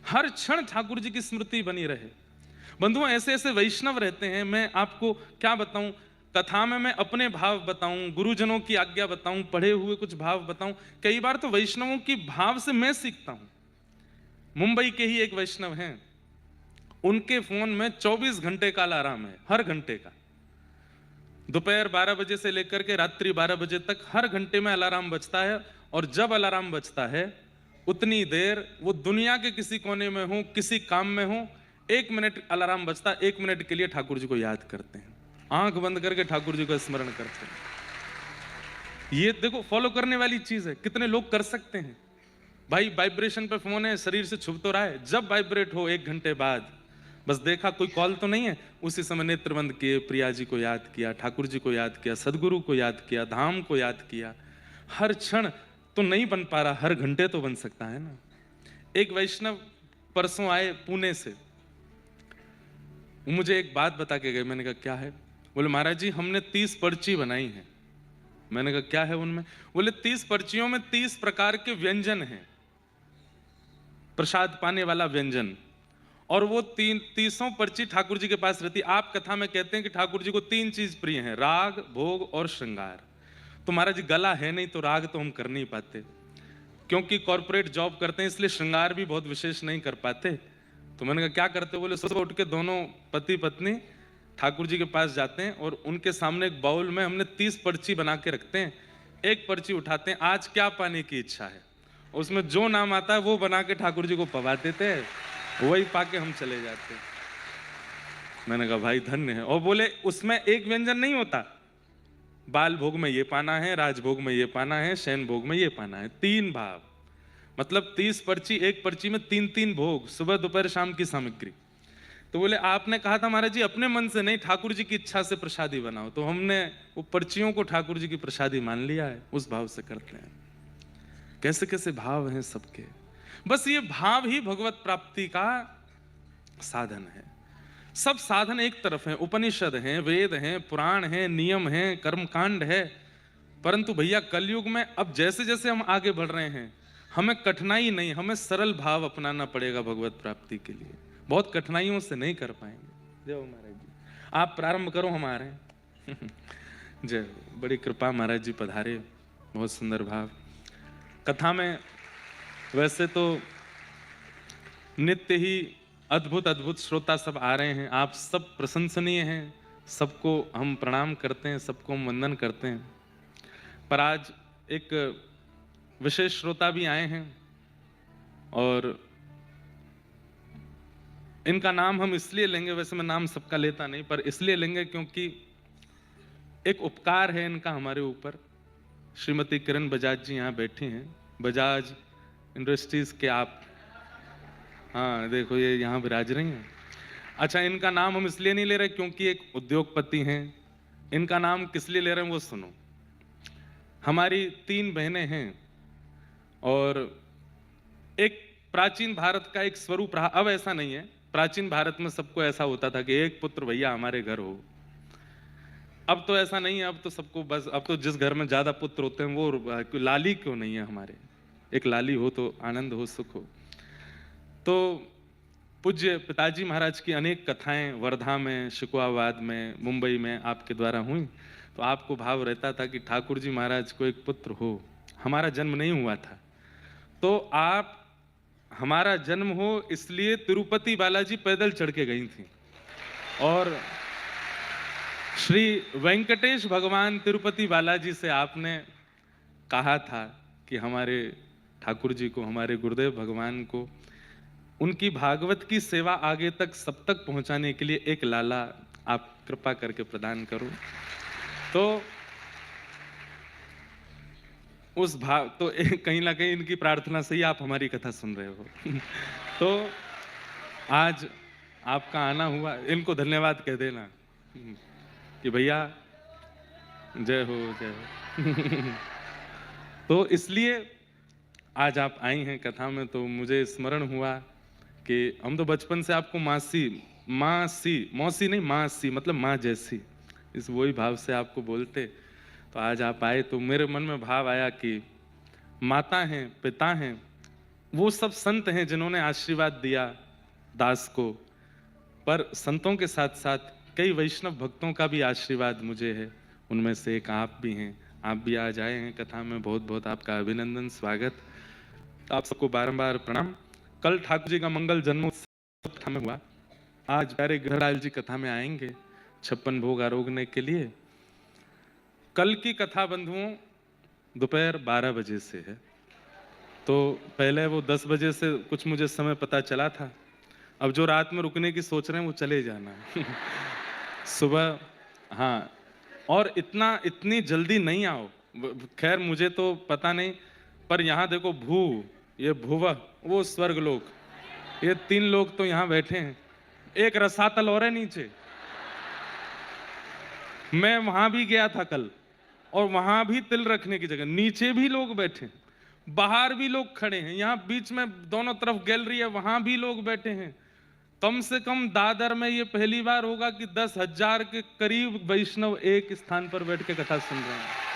हर क्षण ठाकुर जी की स्मृति बनी रहे। बंधुओं, ऐसे ऐसे वैष्णव रहते हैं, मैं आपको क्या बताऊं, कथा में मैं अपने भाव बताऊं, गुरुजनों की आज्ञा बताऊं, पढ़े हुए कुछ भाव बताऊं, कई बार तो वैष्णवों की भाव से मैं सीखता हूं। मुंबई के ही एक वैष्णव हैं, उनके फोन में 24 घंटे का अलार्म है, हर घंटे का। दोपहर 12 बजे से लेकर के रात्रि 12 बजे तक हर घंटे में अलार्म बजता है, और जब अलार्म बजता है उतनी देर वो दुनिया के किसी कोने में हो, किसी काम में हो, 1 मिनट अलार्म बजता है, 1 मिनट के लिए ठाकुर जी को याद करते हैं, आंख बंद करके ठाकुर जी को स्मरण करते हैं। ये देखो फॉलो करने वाली चीज है, कितने लोग कर सकते हैं। भाई वाइब्रेशन पे फोन है, शरीर से छुप तो रहा है, जब वाइब्रेट हो 1 घंटे बाद बस देखा कोई कॉल तो नहीं है, उसी समय नेत्र बंद किए, प्रिया जी को याद किया, ठाकुर जी को याद किया, सदगुरु को याद किया, धाम को याद किया। हर क्षण तो नहीं बन पा रहा, हर घंटे तो बन सकता है ना। एक वैष्णव परसों आए पुणे से, मुझे एक बात बता के गए। मैंने कहा क्या है? बोले महाराज जी हमने 30 पर्ची बनाई है। मैंने कहा क्या है उनमें? बोले 30 पर्चियों में 30 प्रकार के व्यंजन हैं, प्रसाद पाने वाला व्यंजन, और वो 30 पर्ची ठाकुर जी के पास रहती। आप कथा में कहते हैं कि ठाकुर जी को 3 चीज प्रिय हैं, राग, भोग और श्रृंगार। तो महाराज जी गला है नहीं तो राग तो हम कर नहीं पाते, क्योंकि कॉर्पोरेट जॉब करते हैं, इसलिए श्रृंगार भी बहुत विशेष नहीं कर पाते। तो मैंने कहा क्या करते? बोले सुबह उठ के दोनों पति पत्नी ठाकुर जी के पास जाते हैं, और उनके सामने एक बाउल में हमने 30 पर्ची बना के रखते हैं। एक पर्ची उठाते हैं, आज क्या पाने की इच्छा है, उसमें जो नाम आता है वो बना के ठाकुर जी को पवा देते हैं, वही पाके हम चले जाते हैं। मैंने कहा भाई धन्य है। और बोले उसमें एक व्यंजन नहीं होता, बाल भोग में ये पाना है, राजभोग में ये पाना है, शयन भोग में ये पाना है, 3 भाव, मतलब 30 पर्ची, एक पर्ची में 3-3 भोग, सुबह दोपहर शाम की सामग्री। तो बोले आपने कहा था महाराज जी अपने मन से नहीं, ठाकुर जी की इच्छा से प्रसादी बनाओ। तो हमने वो पर्चियों को ठाकुर जी की प्रसादी मान लिया है, उस भाव से करते हैं। कैसे कैसे भाव हैं सबके। बस ये भाव ही भगवत प्राप्ति का साधन है। सब साधन एक तरफ है, उपनिषद हैं, वेद हैं, पुराण हैं, नियम हैं, कर्मकांड है। परंतु भैया कलयुग में अब जैसे जैसे हम आगे बढ़ रहे हैं, हमें कठिनाई नहीं, हमें सरल भाव अपनाना पड़ेगा भगवत प्राप्ति के लिए। बहुत कठिनाइयों से नहीं कर पाएंगे। जय हो महाराज जी, आप प्रारंभ करो, हम आ रहे हैं। जय हो, बड़ी कृपा महाराज जी पधारे, बहुत सुंदर भाव। कथा में वैसे तो नित्य ही अद्भुत अद्भुत श्रोता सब आ रहे हैं, आप सब प्रशंसनीय हैं, सबको हम प्रणाम करते हैं, सबको हम वंदन करते हैं। पर आज एक विशेष श्रोता भी आए हैं, और इनका नाम हम इसलिए लेंगे, वैसे मैं नाम सबका लेता नहीं, पर इसलिए लेंगे क्योंकि एक उपकार है इनका हमारे ऊपर। श्रीमती किरण बजाज जी यहाँ बैठी हैं, बजाज इंडस्ट्रीज के आप, हाँ देखो ये यहाँ विराज रही हैं। अच्छा, इनका नाम हम इसलिए नहीं ले रहे क्योंकि एक उद्योगपति हैं। इनका नाम किस लिए ले रहे हैं वो सुनो। हमारी 3 बहनें हैं, और एक प्राचीन भारत का एक स्वरूप रहा, अब ऐसा नहीं है। प्राचीन भारत में सबको ऐसा होता था कि एक पुत्र भैया हमारे घर हो। अब तो ऐसा नहीं है, अब तो सबको बस, अब तो जिस घर में ज्यादा पुत्र होते हैं वो लाली क्यों नहीं है हमारे, एक लाली हो तो आनंद हो, सुख हो। तो पूज्य पिताजी महाराज की अनेक कथाएं वर्धा में, शिकवाबाद में, मुंबई में आपके द्वारा हुई, तो आपको भाव रहता था कि ठाकुर जी महाराज को एक पुत्र हो। हमारा जन्म नहीं हुआ था, तो आप हमारा जन्म हो इसलिए तिरुपति बालाजी पैदल चढ़ के गई थी, और श्री वेंकटेश भगवान तिरुपति बालाजी से आपने कहा था कि हमारे ठाकुर जी को, हमारे गुरुदेव भगवान को, उनकी भागवत की सेवा आगे तक सब तक पहुंचाने के लिए एक लाला आप कृपा करके प्रदान करो। तो उस भाव तो कहीं ना कहीं इनकी प्रार्थना से ही आप हमारी कथा सुन रहे हो। तो आज आपका आना हुआ, इनको धन्यवाद कह देना कि भैया जय हो जय हो। तो इसलिए आज आप आई हैं कथा में, तो मुझे स्मरण हुआ कि हम तो बचपन से आपको मासी, मौसी नहीं मासी, मतलब माँ जैसी, इस वही भाव से आपको बोलते। तो आज आप आए तो मेरे मन में भाव आया कि माता हैं, पिता हैं, वो सब संत हैं जिन्होंने आशीर्वाद दिया दास को, पर संतों के साथ साथ कई वैष्णव भक्तों का भी आशीर्वाद मुझे है। उनमें से एक आप भी हैं। आप भी आज आए हैं कथा में, बहुत बहुत आपका अभिनंदन, स्वागत। आप सबको बारंबार प्रणाम। कल ठाकुर जी का मंगल जन्मोत्सव कथा में हुआ। आज प्यारे गहराल जी कथा में आएंगे 56 भोग आरोगने के लिए। कल की कथा बंधुओं दोपहर 12 बजे से है, तो पहले वो 10 बजे से कुछ मुझे समय पता चला था। अब जो रात में रुकने की सोच रहे हैं वो चले जाना सुबह। हाँ, और इतनी जल्दी नहीं आओ। खैर मुझे तो पता नहीं, पर यहाँ देखो भू, ये भुव, वो स्वर्ग लोक, ये 3 लोग तो यहाँ बैठे हैं। एक रसातल और है नीचे। मैं वहां भी गया था कल, और वहां भी तिल रखने की जगह, नीचे भी लोग बैठे, बाहर भी लोग खड़े हैं, यहाँ बीच में दोनों तरफ गैलरी है, वहां भी लोग बैठे हैं। कम से कम दादर में ये पहली बार होगा कि 10,000 के करीब वैष्णव एक स्थान पर बैठ के कथा सुन रहे हैं।